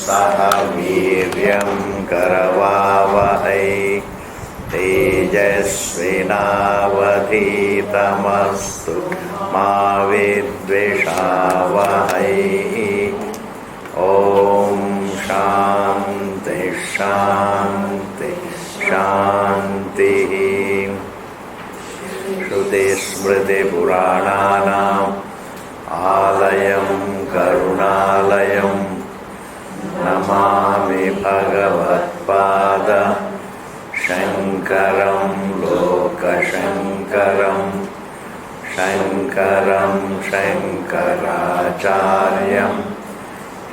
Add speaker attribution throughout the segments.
Speaker 1: सह वीर्यं करवावहै तेजस्विनावधीतमस्तु मा विद्विषावहै। ॐ शान्ति शान्ति शान्तिः। श्रुतिस्मृतिपुराणानाम् आलयं करुणालयं नमामि भगवत्पाद शङ्करं लोकशङ्करं शङ्करं शङ्कराचार्यं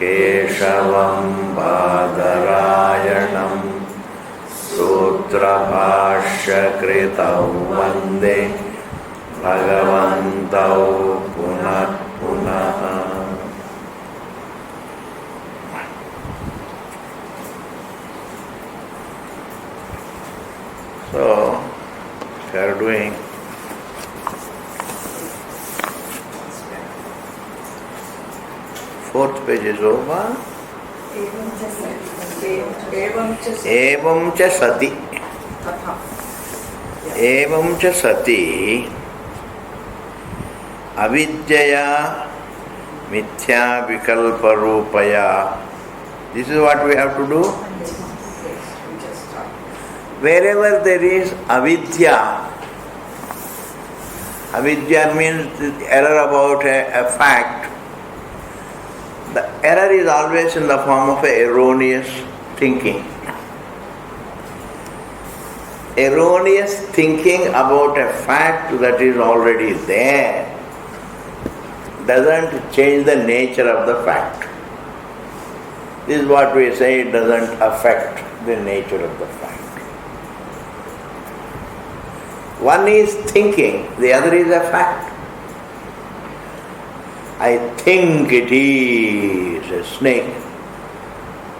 Speaker 1: केशवं बादरायणं सूत्रभाष्यकृतौ वन्दे भगवन्तौ पुनः पुनः। So, we are doing fourth page is over. Evam cha sati. Evam cha sati avidyaya mithya vikalpa rupaya. This is what we have to do. Wherever there is avidya, avidya means error about a fact. The error is always in the form of erroneous thinking. Erroneous thinking about a fact that is already there doesn't change the nature of the fact. This is what we say, it doesn't affect the nature of the fact. One is thinking, the other is a fact. I think it is a snake,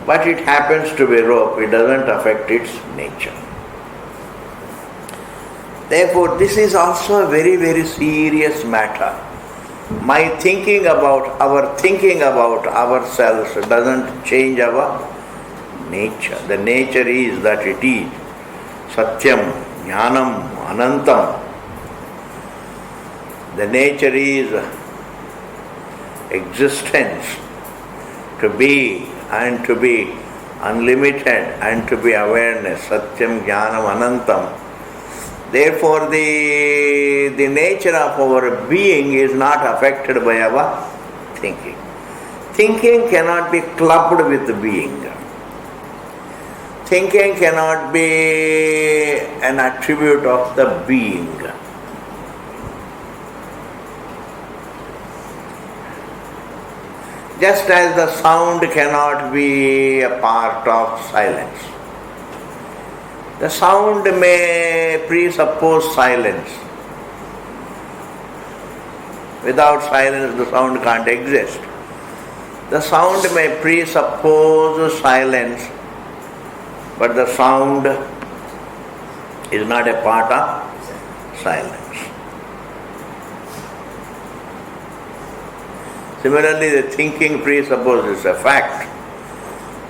Speaker 1: but it happens to be rope. It doesn't affect its nature. Therefore, this is also a very, very serious matter. My thinking about ourselves doesn't change our nature. The nature is that it is Satyam, Jnanam, Anantam. The nature is existence, to be and to be unlimited and to be awareness, Satyam, Jnanam, Anantam. Therefore the nature of our being is not affected by our thinking. Thinking cannot be clubbed with being. Thinking cannot be an attribute of the being. Just as the sound cannot be a part of silence. The sound may presuppose silence. Without silence, the sound can't exist. The sound may presuppose silence, but the sound is not a part of silence. Similarly, the thinking presupposes a fact.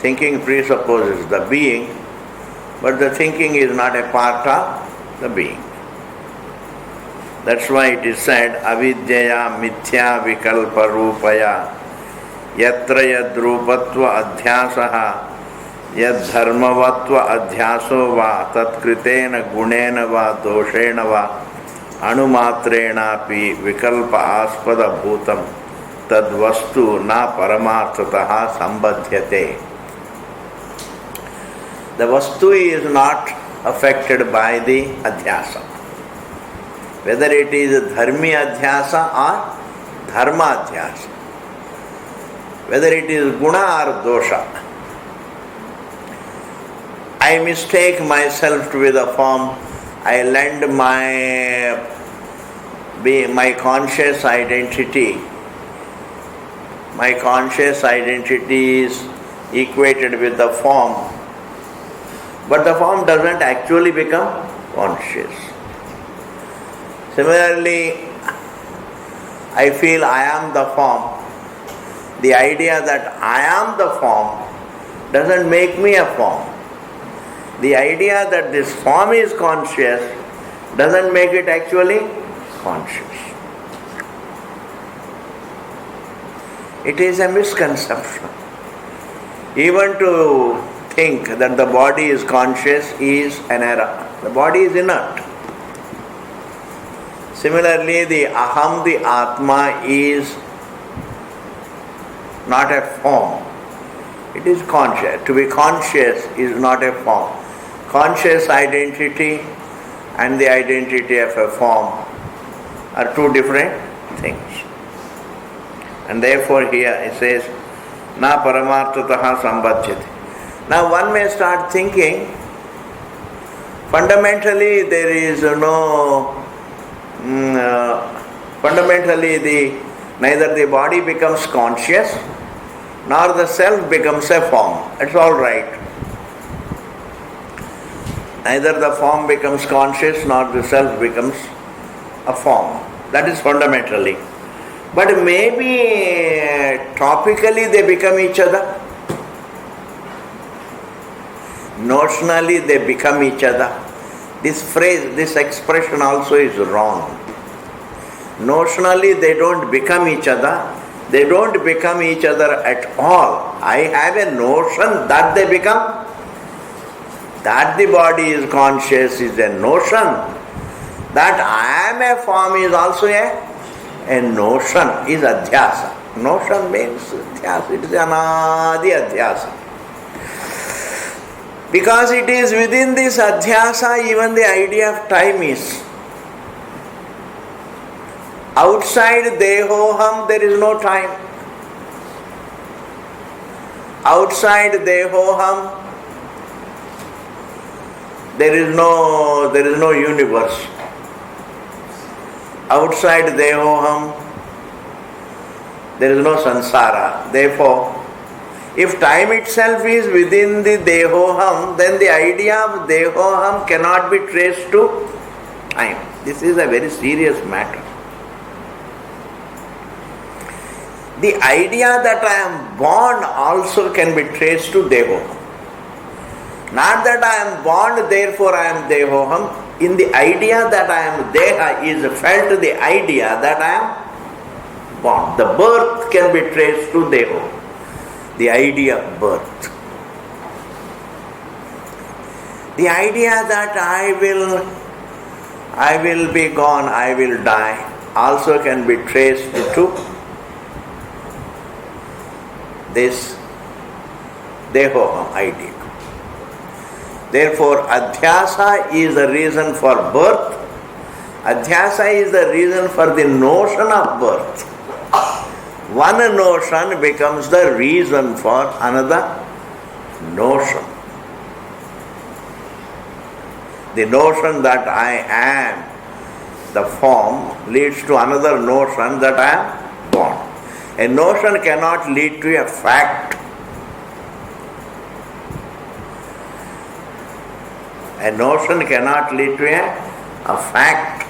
Speaker 1: Thinking presupposes the being, but the thinking is not a part of the being. That's why it is said, avidyaya mithya vikalpa rupaya yatra yadrupatva adhyasaha yadharmavatva adhyaso va tatkritena gunena va doshena va anumatrena pi vikalpa aspada bhutam tadvastu na paramarthataha sambadhyate. The vastu is not affected by the adhyasa. Whether it is dharmi adhyasa or dharma adhyasa. Whether it is guna or dosha. I mistake myself to be the form. I lend my conscious identity. My conscious identity is equated with the form. But the form doesn't actually become conscious. Similarly, I feel I am the form. The idea that I am the form doesn't make me a form. The idea that this form is conscious doesn't make it actually conscious. It is a misconception. Even to think that the body is conscious is an error. The body is inert. Similarly, the aham, the atma, is not a form. It is conscious. To be conscious is not a form. Conscious identity and the identity of a form are two different things. And therefore here it says, na paramarthataha sambadhyate. Now one may start thinking, fundamentally there is neither the body becomes conscious nor the self becomes a form. It's all right. Neither the form becomes conscious nor the self becomes a form. That is fundamentally. But maybe topically they become each other. Notionally they become each other. This phrase, this expression also is wrong. Notionally they don't become each other. They don't become each other at all. I have a notion that they become. That the body is conscious is a notion. That I am a form is also a notion, is adhyasa. Notion means adhyasa. It is anadi adhyasa. Because it is within this adhyasa even the idea of time is. Outside dehoham there is no time. Outside dehoham there is no universe. Outside dehoham there is no sansara. Therefore, if time itself is within the dehoham, then the idea of dehoham cannot be traced to time. This is a very serious matter. The idea that I am born also can be traced to dehoham. Not that I am born, therefore I am dehoham. In the idea that I am deha is felt the idea that I am born. The birth can be traced to deho. The idea of birth. The idea that I will be gone, I will die, also can be traced to this dehoham idea. Therefore, adhyasa is the reason for birth. Adhyasa is the reason for the notion of birth. One notion becomes the reason for another notion. The notion that I am the form leads to another notion that I am born. A notion cannot lead to a fact. A notion cannot lead to a fact.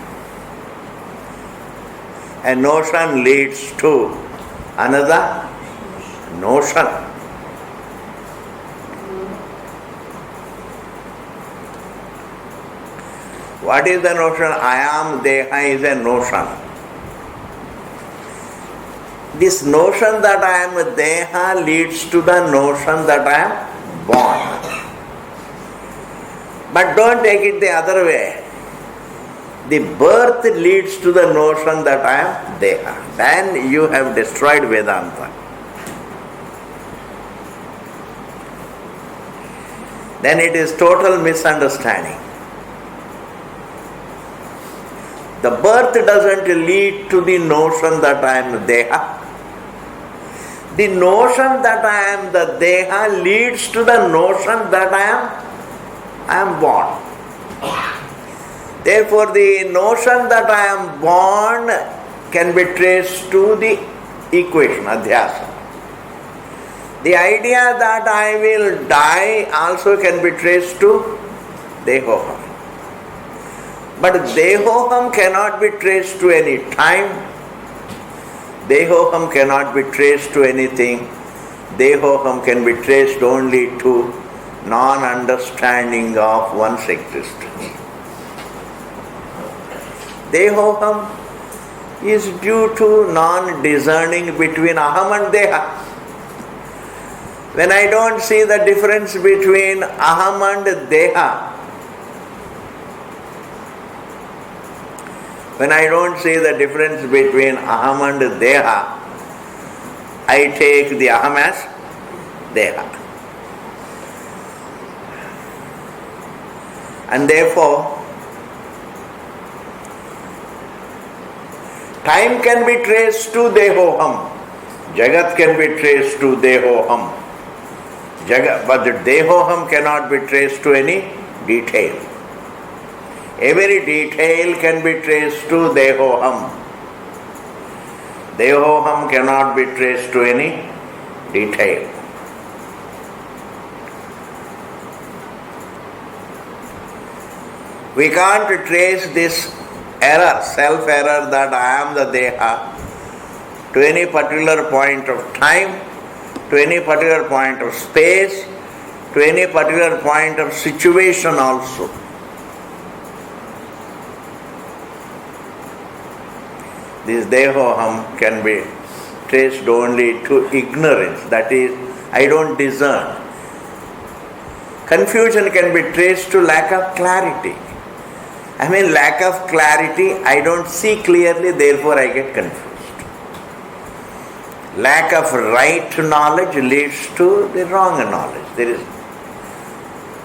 Speaker 1: A notion leads to another notion. What is the notion? I am deha is a notion. This notion that I am deha leads to the notion that I am born. But don't take it the other way. The birth leads to the notion that I am deha. Then you have destroyed Vedanta. Then it is total misunderstanding. The birth doesn't lead to the notion that I am deha. The notion that I am the deha leads to the notion that I am born. Therefore, the notion that I am born can be traced to the equation, adhyasa. The idea that I will die also can be traced to dehoham. But dehoham cannot be traced to any time. Dehoham cannot be traced to anything. Dehoham can be traced only to non-understanding of one's existence. Dehoham is due to non-discerning between aham and deha. When I don't see the difference between aham and deha, when I don't see the difference between aham and deha, I take the aham as deha. And therefore, time can be traced to dehoham. Jagat can be traced to dehoham. But the dehoham cannot be traced to any detail. Every detail can be traced to dehoham. Dehoham cannot be traced to any detail. We can't trace this error, self-error that I am the deha to any particular point of time, to any particular point of space, to any particular point of situation also. This dehoham can be traced only to ignorance, that is, I don't discern. Confusion can be traced to lack of clarity. Lack of clarity, I don't see clearly, therefore I get confused. Lack of right knowledge leads to the wrong knowledge. There is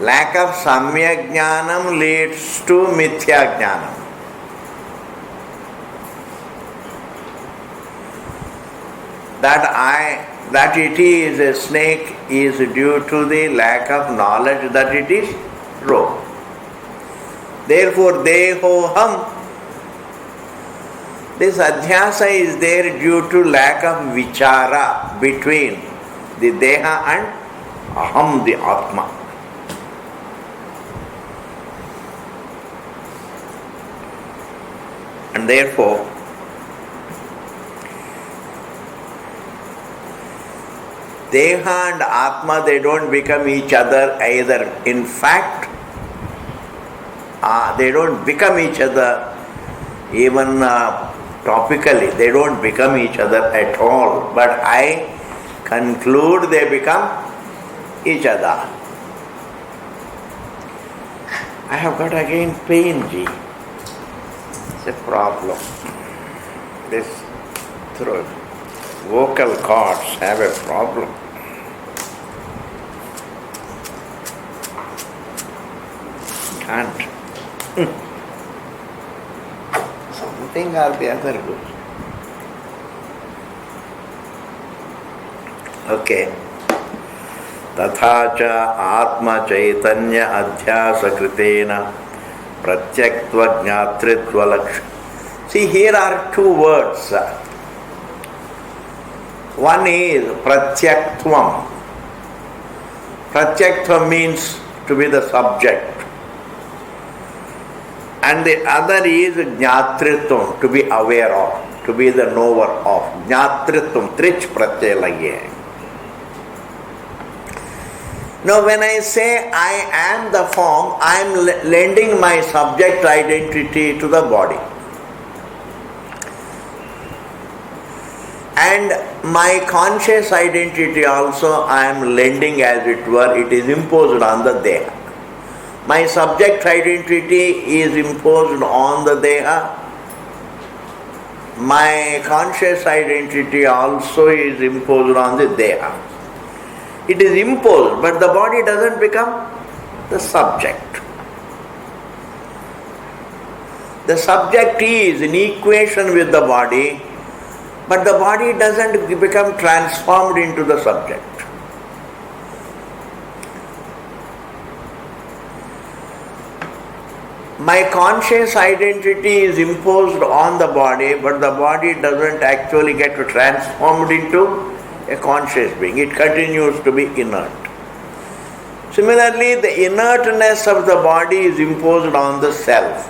Speaker 1: lack of samyak jnanam leads to mithya jnanam. That it is a snake is due to the lack of knowledge that it is wrong. Therefore, dehoham, this adhyasa is there due to lack of vichara between the deha and aham, the atma. And therefore, deha and atma, they don't become each other either. In fact, they don't become each other even topically. They don't become each other at all. But I conclude they become each other. I have got again pain, Ji. It's a problem. This throat, vocal cords have a problem. Can't. Something or the other goes. Okay. तथा च आत्म चैतन्य अध्यास कृतेन प्रत्यक्त्व ज्ञातृत्व लक्ष्य. See, here are two words. One is pratyaktvam. Pratyaktvam means to be the subject. And the other is jnatritvam, to be aware of, to be the knower of. Jnatritvam, trich pratyalaya. Now when I say I am the form, I am lending my subject identity to the body. And my conscious identity also I am lending, as it were, it is imposed on the deha. My subject identity is imposed on the deha. My conscious identity also is imposed on the deha. It is imposed, but the body doesn't become the subject. The subject is in equation with the body, but the body doesn't become transformed into the subject. My conscious identity is imposed on the body, but the body doesn't actually get transformed into a conscious being. It continues to be inert. Similarly, the inertness of the body is imposed on the self.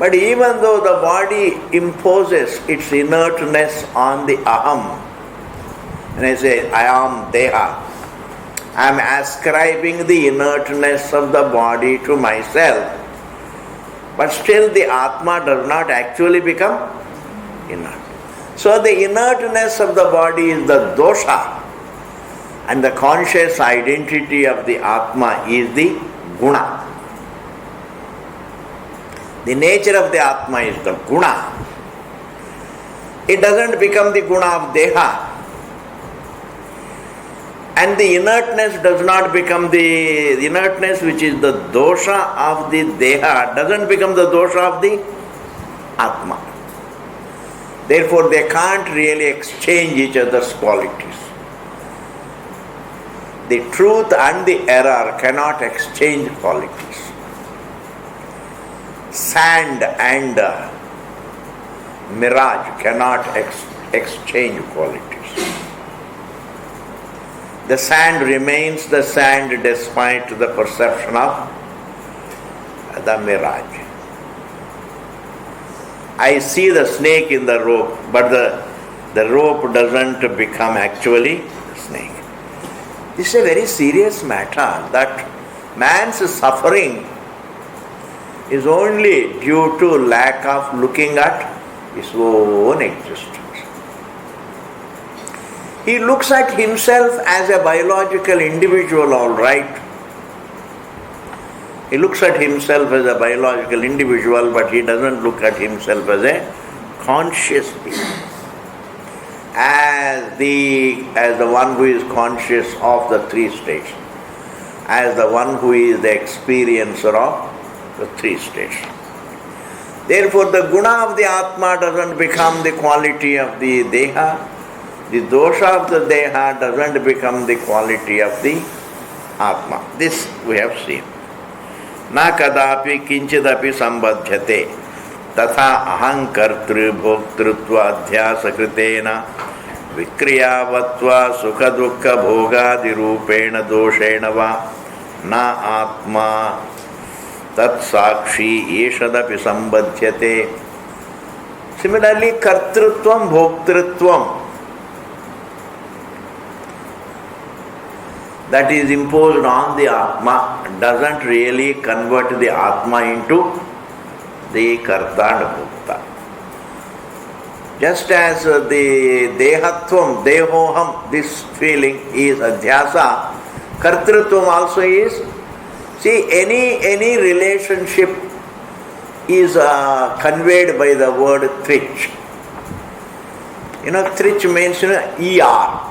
Speaker 1: But even though the body imposes its inertness on the aham, and I say, I am deha, I am ascribing the inertness of the body to myself, but still the Atma does not actually become inert. So the inertness of the body is the dosha, and the conscious identity of the Atma is the guna. The nature of the Atma is the guna. It doesn't become the guna of deha. And the inertness does not become the inertness which is the dosha of the deha, doesn't become the dosha of the Atma. Therefore they can't really exchange each other's qualities. The truth and the error cannot exchange qualities. Sand and mirage cannot exchange qualities. The sand remains the sand despite the perception of the mirage. I see the snake in the rope, but the rope doesn't become actually a snake. This is a very serious matter, that man's suffering is only due to lack of looking at his own existence. He looks at himself as a biological individual, all right. He looks at himself as a biological individual, but he doesn't look at himself as a conscious being. As the one who is conscious of the three states, as the one who is the experiencer of the three states. Therefore, the guna of the Atma doesn't become the quality of the Deha. The dosha of the Deha doesn't become the quality of the Atma. This we have seen. Na kadapi kinchidapi sambadhyate tatha aham kartru bhoktritva adhyasa kritena vikriyavatva sukha dukkha bhogadi rupena doshena va na atma tat sakshi yeshadapi sambadhyate. Similarly, kartrutvam bhoktritvam, that is imposed on the Atma, doesn't really convert the Atma into the Karta and Bhokta. Just as the Dehatvam, Dehoham, this feeling is Adhyasa, Kartrutvam also is. See, any relationship is conveyed by the word trich. Trich means ER.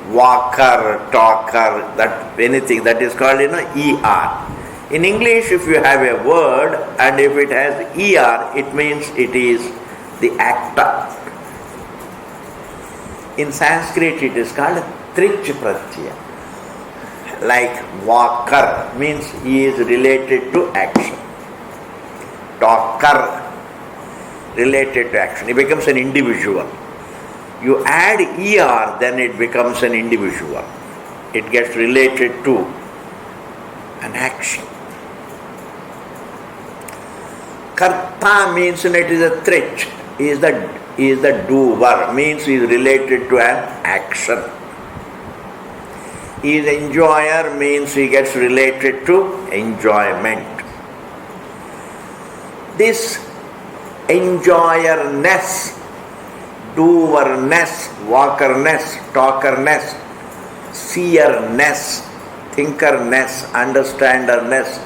Speaker 1: Walker, talker, that anything that is called ER. In English, if you have a word and if it has ER, it means it is the actor. In Sanskrit, it is called Trich Pratyaya. Like walker means he is related to action. Talker related to action. He becomes an individual. You add ER, then it becomes an individual. It gets related to an action. Karta means it is a trich. He is the doer, means he is related to an action. He is enjoyer, means he gets related to enjoyment. This enjoyerness, doerness, walkerness, talkerness, seerness, thinkerness, understanderness,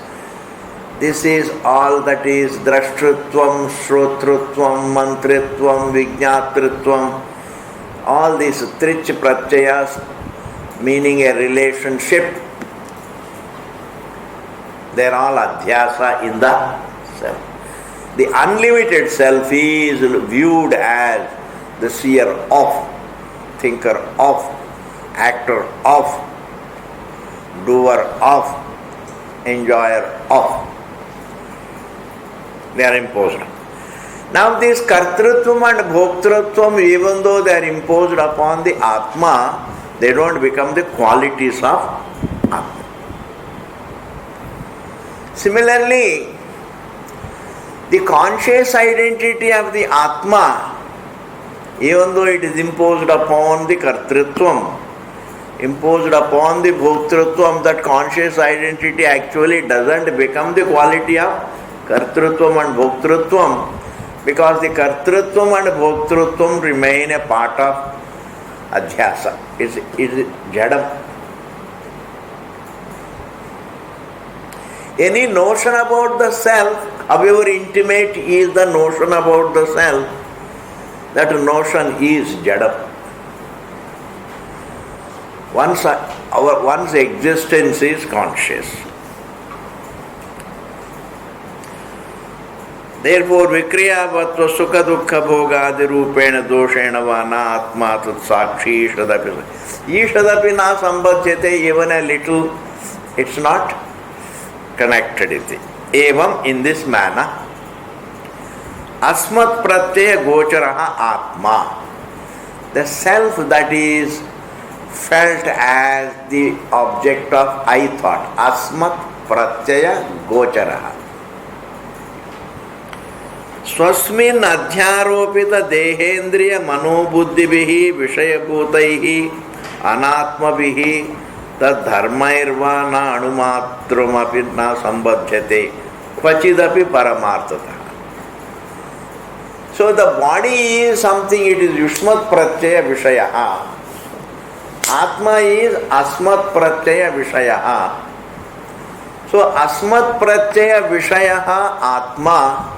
Speaker 1: this is all that is drashtrutvam, shrotrutvam, mantritvam, vijñatritvam. All these trich pratyayas, meaning a relationship, they are all adhyasa in the self. The unlimited self is viewed as the seer of, thinker of, actor of, doer of, enjoyer of. They are imposed. Now this kartrutvam and bhoktrutvam, even though they are imposed upon the Atma, they don't become the qualities of Atma. Similarly, The conscious identity of the Atma, even though it is imposed upon the Kartrutvam, imposed upon the Bhoktrutvam, that conscious identity actually doesn't become the quality of Kartrutvam and Bhoktrutvam, because the Kartrutvam and Bhoktrutvam remain a part of Adhyasa. It's Jadam. Any notion about the self, however intimate is the notion about the self, that notion is Jadam. One's existence is conscious. Therefore, Vikriyavatva Sukha Dukkha Bhogadi Rupena Doshena Vana Atma Tat Sakshi Ishadapi. Ishadapi na sambhajyate, even a little, it's not connected with it. Evam, in this manner, Asmat Pratyaya Gocharaha Atma, the self that is felt as the object of I thought. Asmat Pratyaya Gocharaha. Swasmin Adhyaropita Dehendriya Manobuddhibihi Vishayabhutaihi Anatmabihi Tad Dharmairva na Anumatramapi na Sambadhyate Kvachidapi Paramartata. So the body is something, it is Yushmat Pratyaya Vishayaha. Atma is Asmat Pratyaya Vishayaha. So Asmat Pratyaya Vishayaha Atma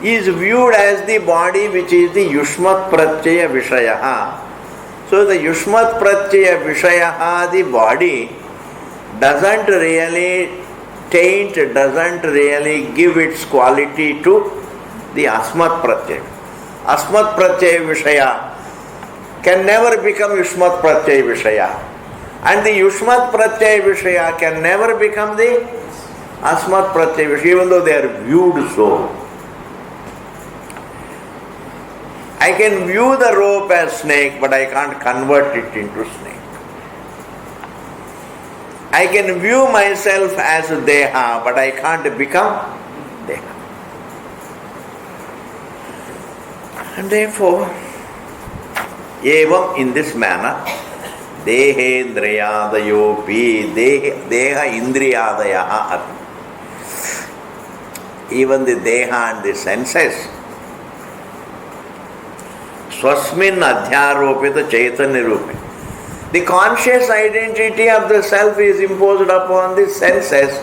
Speaker 1: is viewed as the body which is the Yushmat Pratyaya Vishayaha. So the Yushmat Pratyaya Vishayaha, the body, doesn't really taint, doesn't really give its quality to the Asmat Pratyaya. Asmat Pratyaya Vishaya can never become Yushmat Pratyaya Vishaya. And the Yushmat Pratyaya Vishaya can never become the Asmat Pratyaya Vishaya, even though they are viewed so. I can view the rope as snake, but I can't convert it into snake. I can view myself as Deha, but I can't become Deha. And therefore, evam, in this manner, Dehendriyadayopi, Deha Indriyadayaha, even the Deha and the senses, Swasmin Adhyaropita Chaitanya Rupi. The conscious identity of the self is imposed upon the senses,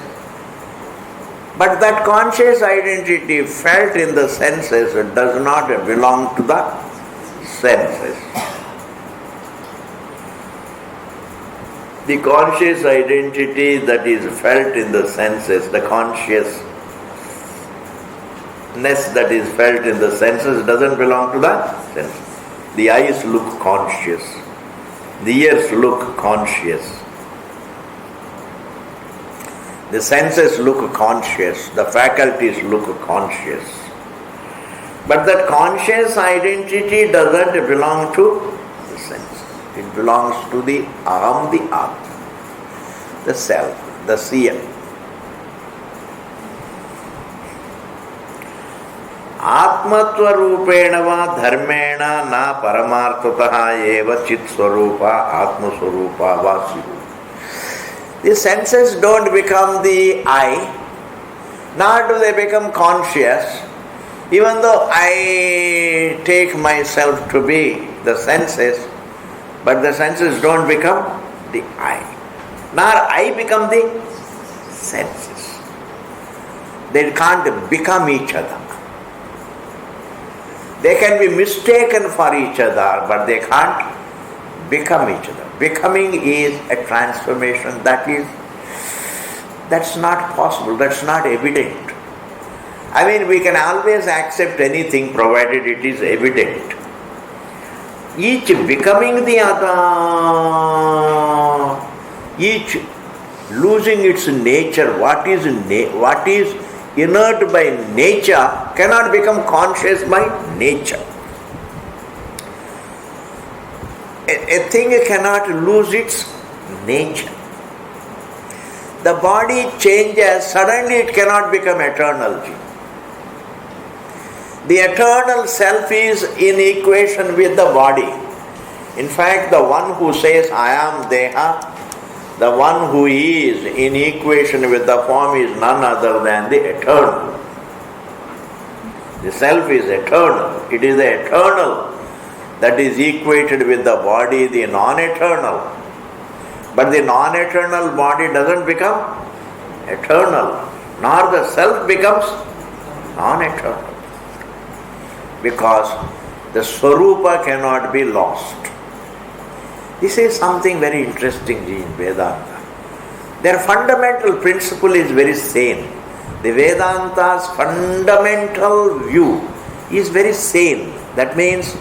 Speaker 1: but that conscious identity felt in the senses does not belong to the senses. The conscious identity that is felt in the senses, the consciousness that is felt in the senses doesn't belong to the senses. The eyes look conscious, the ears look conscious, the senses look conscious, the faculties look conscious. But that conscious identity doesn't belong to the sense. It belongs to the Aham, the Atma, the self, the seer. Atmatva rupena va dharmena na paramartataha eva chit swarupa atma swarupa vasiru. The senses don't become the I, nor do they become conscious, even though I take myself to be the senses, but the senses don't become the I, nor I become the senses. They can't become each other. They can be mistaken for each other, but they can't become each other. Becoming is a transformation that's not possible, that's not evident. I mean, we can always accept anything provided it is evident. Each becoming the other, each losing its nature, what is inert by nature cannot become conscious by nature. A thing cannot lose its nature. The body changes, suddenly it cannot become eternal. The eternal self is in equation with the body. In fact, the one who says, I am Deha, the one who is in equation with the form is none other than the eternal. The self is eternal. It is the eternal that is equated with the body, the non-eternal. But the non-eternal body doesn't become eternal, nor the self becomes non-eternal. Because the Swarupa cannot be lost. This is something very interesting in Vedanta. Their fundamental principle is very sane. The Vedanta's fundamental view is very sane. That means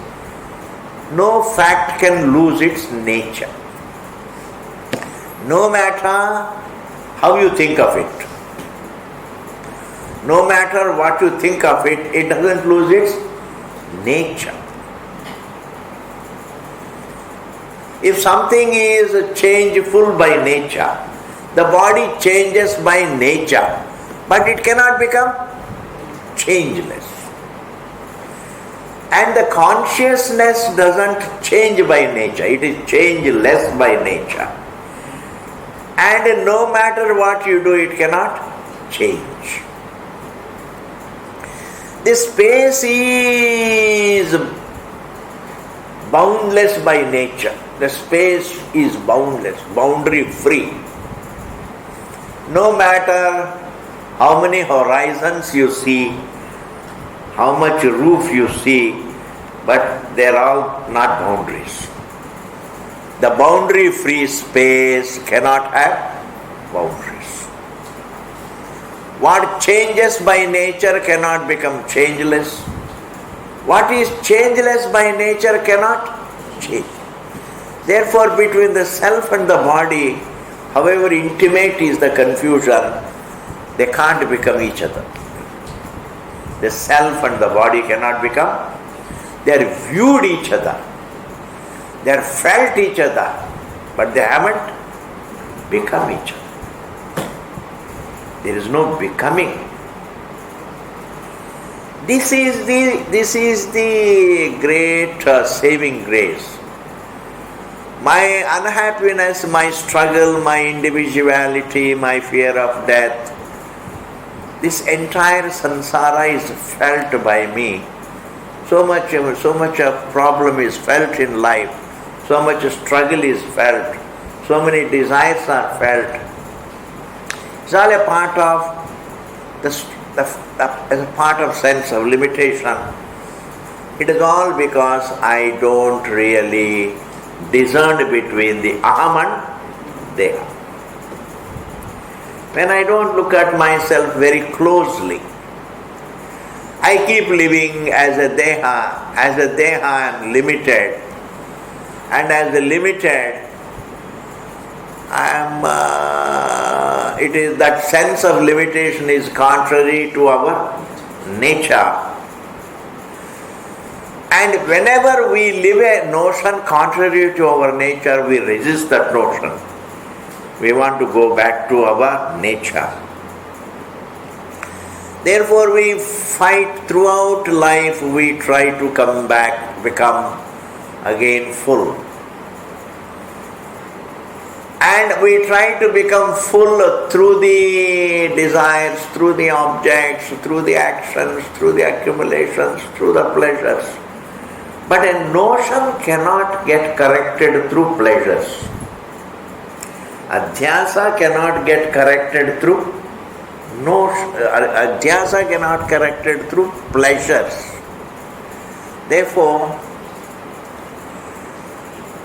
Speaker 1: no fact can lose its nature. No matter how you think of it, no matter what you think of it, it doesn't lose its nature. If something is changeful by nature, the body changes by nature, but it cannot become changeless. And the consciousness doesn't change by nature, it is changeless by nature. And no matter what you do, it cannot change. This space is boundless by nature. The space is boundless, boundary free. No matter how many horizons you see, how much roof you see, but they are all not boundaries. The boundary free space cannot have boundaries. What changes by nature cannot become changeless. What is changeless by nature cannot change. Therefore, between the self and the body, however intimate is the confusion, they can't become each other. The self and the body cannot become. They are viewed each other. They are felt each other, but they haven't become each other. There is no becoming. This is the great saving grace. My unhappiness, my struggle, my individuality, my fear of death, this entire samsara is felt by me. So much of problem is felt in life. So much struggle is felt. So many desires are felt. It's all a part of as a part of sense of limitation. It is all because I don't really discern between the aham and deha. When I don't look at myself very closely, I keep living as a deha. As a deha I am limited, and as a limited it is that sense of limitation is contrary to our nature. And whenever we live a notion contrary to our nature, we resist that notion. We want to go back to our nature. Therefore, we fight throughout life, we try to come back, become again full. And we try to become full through the desires, through the objects, through the actions, through the accumulations, through the pleasures. But a notion cannot get corrected through pleasures. Adhyasa cannot get corrected through adhyasa cannot corrected through pleasures. Therefore,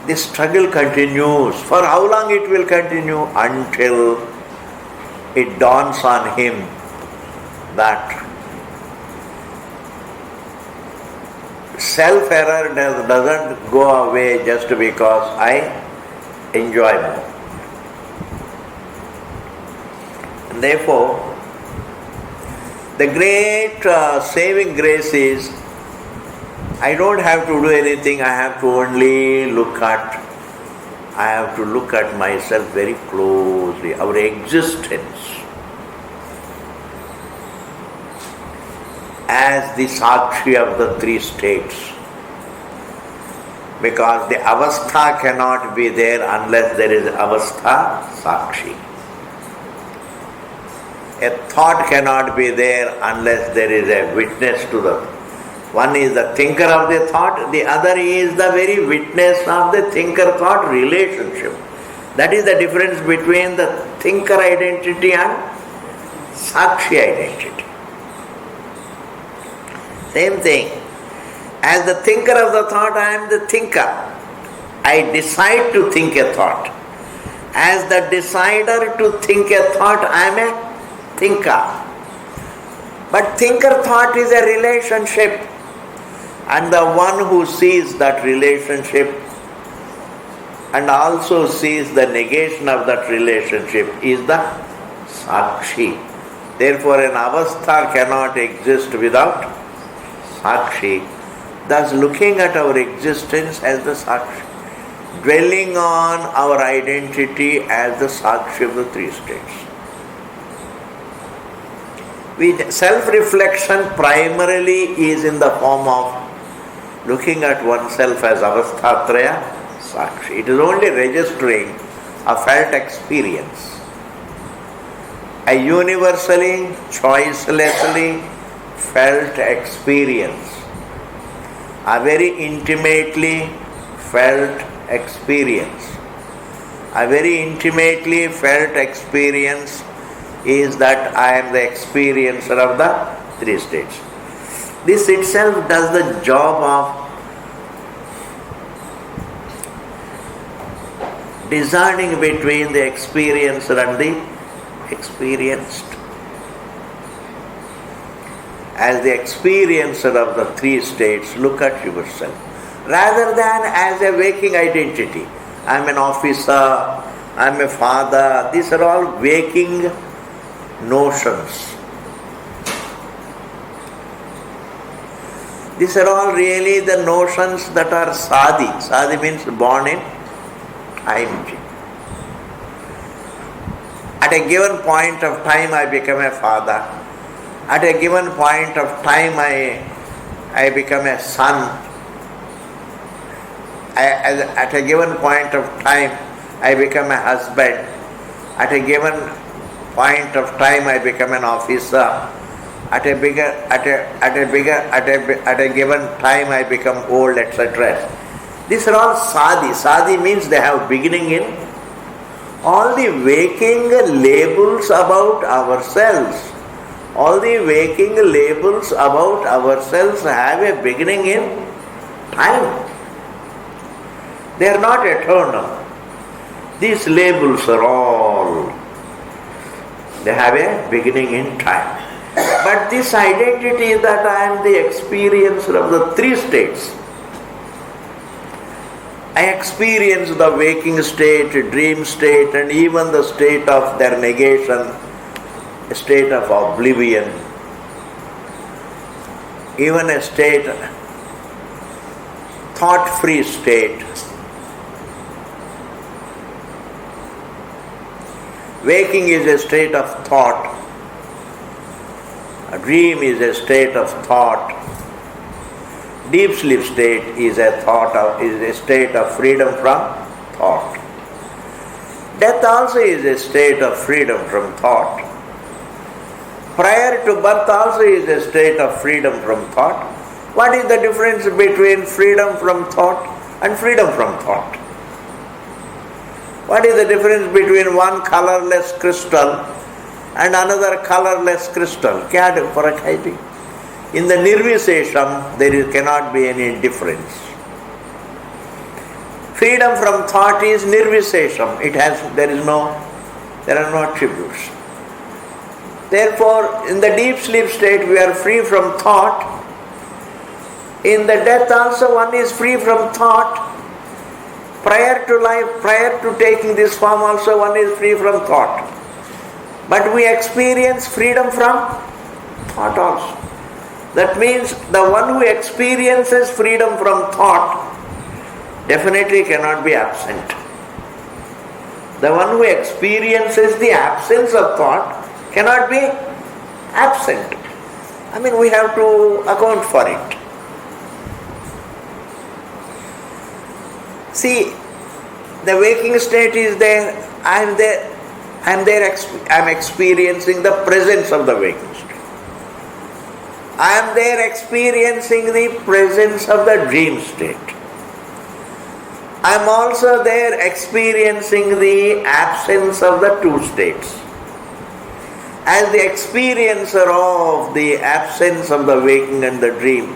Speaker 1: the struggle continues. For how long it will continue? Until it dawns on him that self-error doesn't go away just because I enjoy more. And therefore, the great saving grace is I don't have to do anything, I have to only look at myself very closely, our existence. as the Sakshi of the three states. Because the Avastha cannot be there unless there is Avastha Sakshi. A thought cannot be there unless there is a witness to the. One is the thinker of the thought, the other is the very witness of the thinker-thought relationship. That is the difference between the thinker identity and Sakshi identity. Same thing. As the thinker of the thought, I am the thinker. I decide to think a thought. As the decider to think a thought, I am a thinker. But thinker-thought is a relationship. And the one who sees that relationship and also sees the negation of that relationship is the Sakshi. Therefore, an Avastha cannot exist without Sakshi. Thus, looking at our existence as the Sakshi, dwelling on our identity as the Sakshi of the three states. Self-reflection primarily is in the form of looking at oneself as Avasthatraya Sakshi. It is only registering a felt experience. A universally, choicelessly felt experience. A very intimately felt experience. A very intimately felt experience is that I am the experiencer of the three states. This itself does the job of discerning between the experiencer and the experienced. As the experiencer of the three states, look at yourself. Rather than as a waking identity. I am an officer, I am a father. These are all waking notions. These are all really the notions that are Sadi. Sadi means born in time. At a given point of time I become a father. At a given point of time I become a son. At a given point of time I become a husband. At a given point of time I become an officer. At a given time I become old, etc. These are all Sadi. Sadi means they have beginning in. All the waking labels about ourselves, all the waking labels about ourselves have a beginning in time. They are not eternal. These labels are all, they have a beginning in time. But this identity that I am the experiencer of the three states. I experience the waking state, dream state, and even the state of their negation, a state of oblivion, even a state, thought-free state. Waking is a state of thought. A dream is a state of thought. Deep sleep state is a state of freedom from thought. Death also is a state of freedom from thought. Prior to birth also is a state of freedom from thought. What is the difference between freedom from thought and freedom from thought? What is the difference between one colorless crystal and another colorless crystal? Kya farak hai ji? In the Nirvisesham, cannot be any difference. Freedom from thought is Nirvisesham. There are no attributes. Therefore, in the deep sleep state, we are free from thought. In the death also, one is free from thought. Prior to life, prior to taking this form also, one is free from thought. But we experience freedom from thought also. That means the one who experiences freedom from thought definitely cannot be absent. The one who experiences the absence of thought cannot be absent. We have to account for it. See, the waking state is there, I am experiencing the presence of the waking state. I am there experiencing the presence of the dream state. I am also there experiencing the absence of the two states. As the experiencer of the absence of the waking and the dream,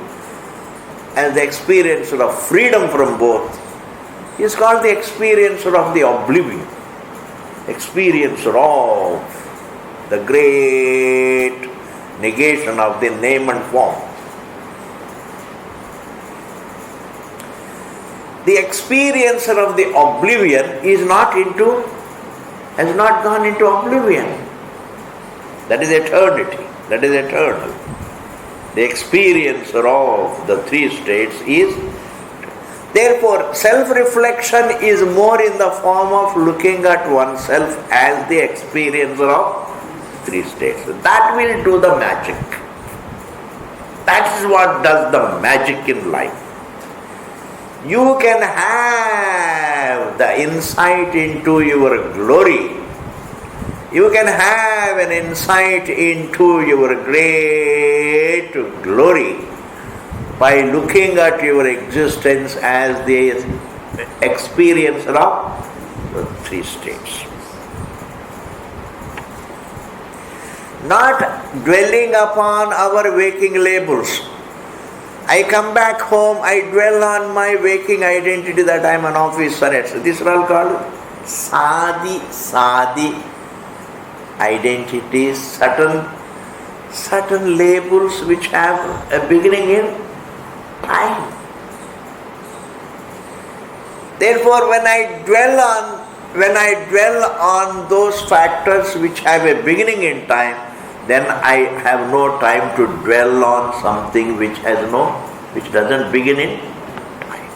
Speaker 1: as the experiencer of freedom from both, he is called the experiencer of the oblivion, experiencer of the great negation of the name and form. The experiencer of the oblivion has not gone into oblivion. That is eternity. That is eternal. The experiencer of the three states is. Therefore, self-reflection is more in the form of looking at oneself as the experiencer of three states. That will do the magic. That is what does the magic in life. You can have the insight into your glory. You can have an insight into your great glory by looking at your existence as the experiencer of the three states. Not dwelling upon our waking labels. I come back home, I dwell on my waking identity that I am an officer. These are all called Sadi identities, certain labels which have a beginning in time. Therefore, when I dwell on those factors which have a beginning in time, then I have no time to dwell on something which doesn't begin in time.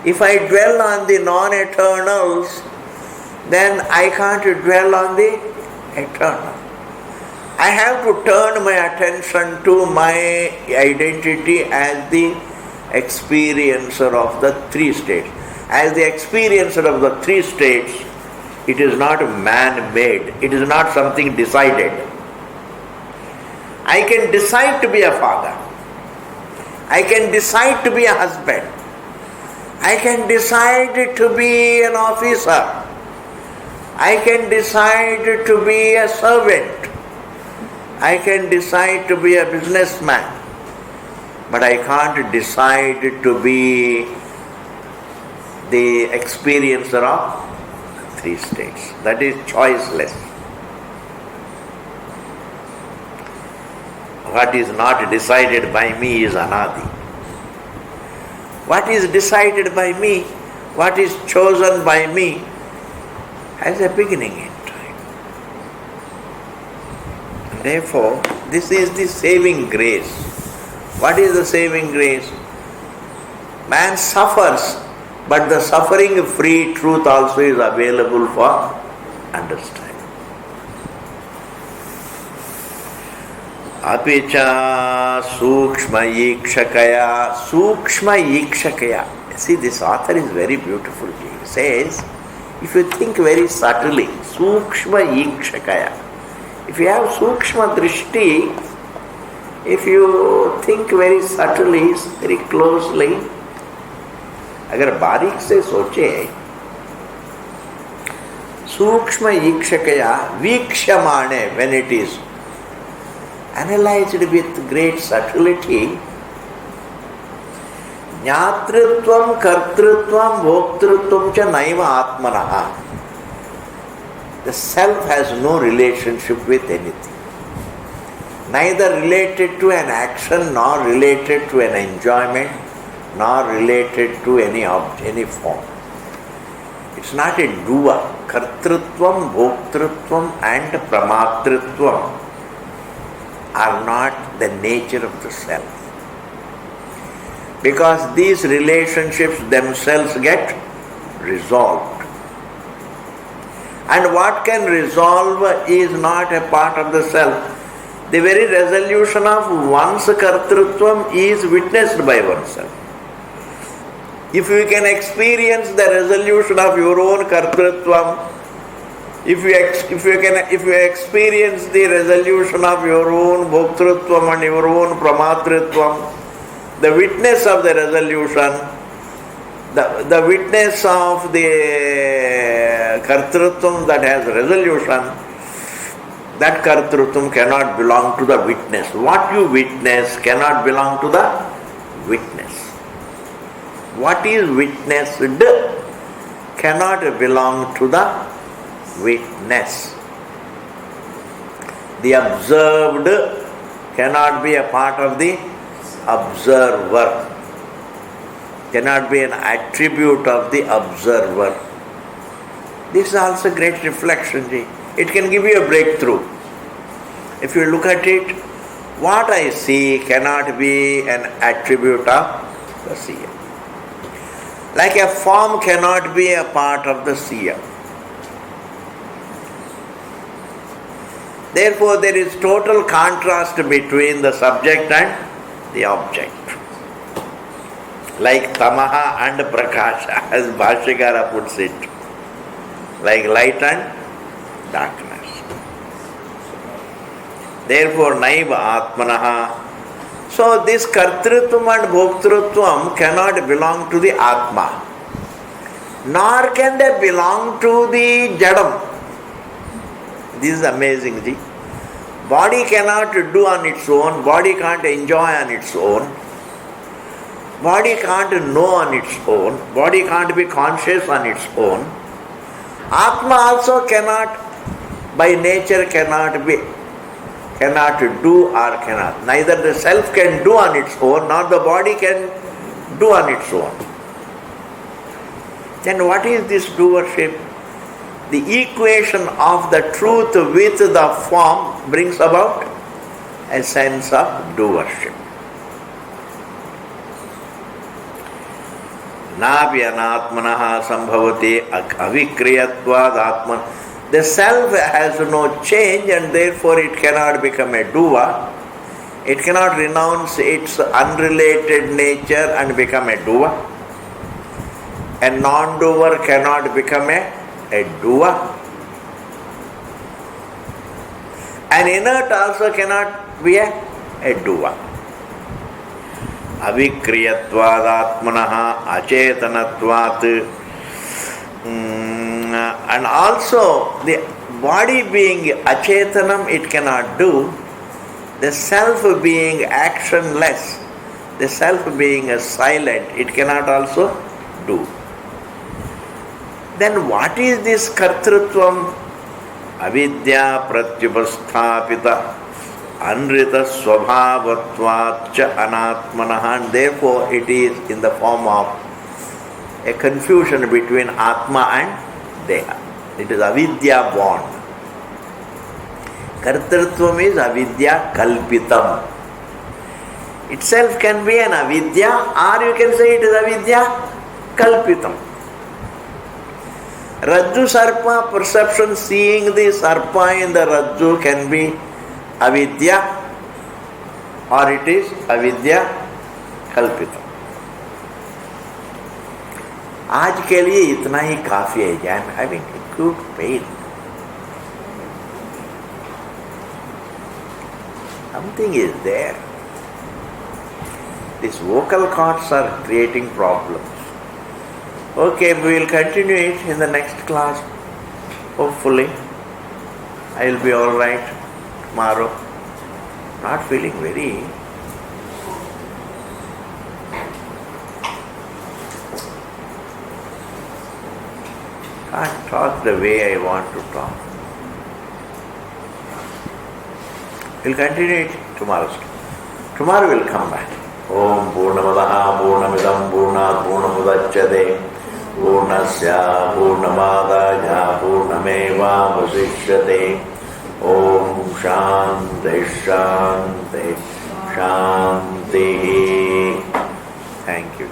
Speaker 1: If I dwell on the non-eternals, then I can't dwell on the eternal. I have to turn my attention to my identity as the experiencer of the three states. As the experiencer of the three states, it is not man-made. It is not something decided. I can decide to be a father. I can decide to be a husband. I can decide to be an officer. I can decide to be a servant. I can decide to be a businessman. But I can't decide to be the experiencer of three states. That is choiceless. What is not decided by me is anadi. What is decided by me, what is chosen by me, has a beginning in time. Therefore, this is the saving grace. What is the saving grace? Man suffers, but the suffering-free truth also is available for understanding. Apicha sukshma ikshakaya. See, this author is very beautiful. He says, if you think very subtly, sukshma ikshakaya. If you have sukshma drishti, if you think very subtly, very closely, अगर बारीक से सोचे, सूक्ष्म ईक्षकया वीक्ष्यमाणे, when it is analyzed with great subtlety, ज्ञातृत्वं कर्तृत्वं भोक्तृत्वं च नैव आत्मनः. The self has no relationship with anything, neither related to an action, nor related to an enjoyment, nor related to any form. It's not a doer. Kartrutvam, bhoktritvam and pramatritvam are not the nature of the self. Because these relationships themselves get resolved. And what can resolve is not a part of the self. The very resolution of one's kartrutvam is witnessed by oneself. If you can experience the resolution of your own kartrutvam, if you experience the resolution of your own bhoktrutvam and your own pramatritvam, the witness of the resolution, the witness of the kartrutvam that has resolution, that kartrutvam cannot belong to the witness. What you witness cannot belong to the witness. What is witnessed cannot belong to the witness. The observed cannot be a part of the observer, cannot be an attribute of the observer. This is also great reflection. It can give you a breakthrough. If you look at it, what I see cannot be an attribute of the seer. Like a form cannot be a part of the seer. Therefore, there is total contrast between the subject and the object. Like tamaha and prakasha, as Bhashyakara puts it. Like light and darkness. Therefore, naiva atmanaha. So this kartrutvam and bhoktrutvam cannot belong to the Atma. Nor can they belong to the Jadam. This is amazing. Ji. Body cannot do on its own, body can't enjoy on its own, body can't know on its own, body can't be conscious on its own. Atma also cannot, by nature cannot do or cannot. Neither the self can do on its own, nor the body can do on its own. Then what is this doership? The equation of the truth with the form brings about a sense of doership. Napi anatmanaha sambhavati avikriyatvad atman. The self has no change and therefore it cannot become a doer. It cannot renounce its unrelated nature and become a doer. A non-doer cannot become a doer. An inert also cannot be a doer. Avikriyatvad atmanaha acetanatvat. And also the body being acetanam, it cannot do. The self being actionless, the self being silent, it cannot also do. Then what is this kartrutvam? Avidya pratyupasthapita anrita swabhavatvacha anatmanaha. And therefore it is in the form of a confusion between Atma and Deha. It is avidya born. Kartrutvam is avidya kalpitam. Itself can be an avidya, or you can say it is avidya kalpitam. Rajju sarpa perception, seeing the sarpa in the rajju can be avidya, or it is avidya kalpitam. आज के लिए इतना ही काफी है. I am having acute pain. Something is there. These vocal cords are creating problems. Okay, we will continue it in the next class. Hopefully, I will be all right tomorrow. Not feeling very. Can't talk the way I want to talk. We'll continue it tomorrow. Tomorrow we'll come back. Om Purnamadaha Purnamidam Purnat Purnamudachyate Purnasya Purnamadaya Purnameva Vasishyate. Om Shanti Shanti Shanti. Thank you.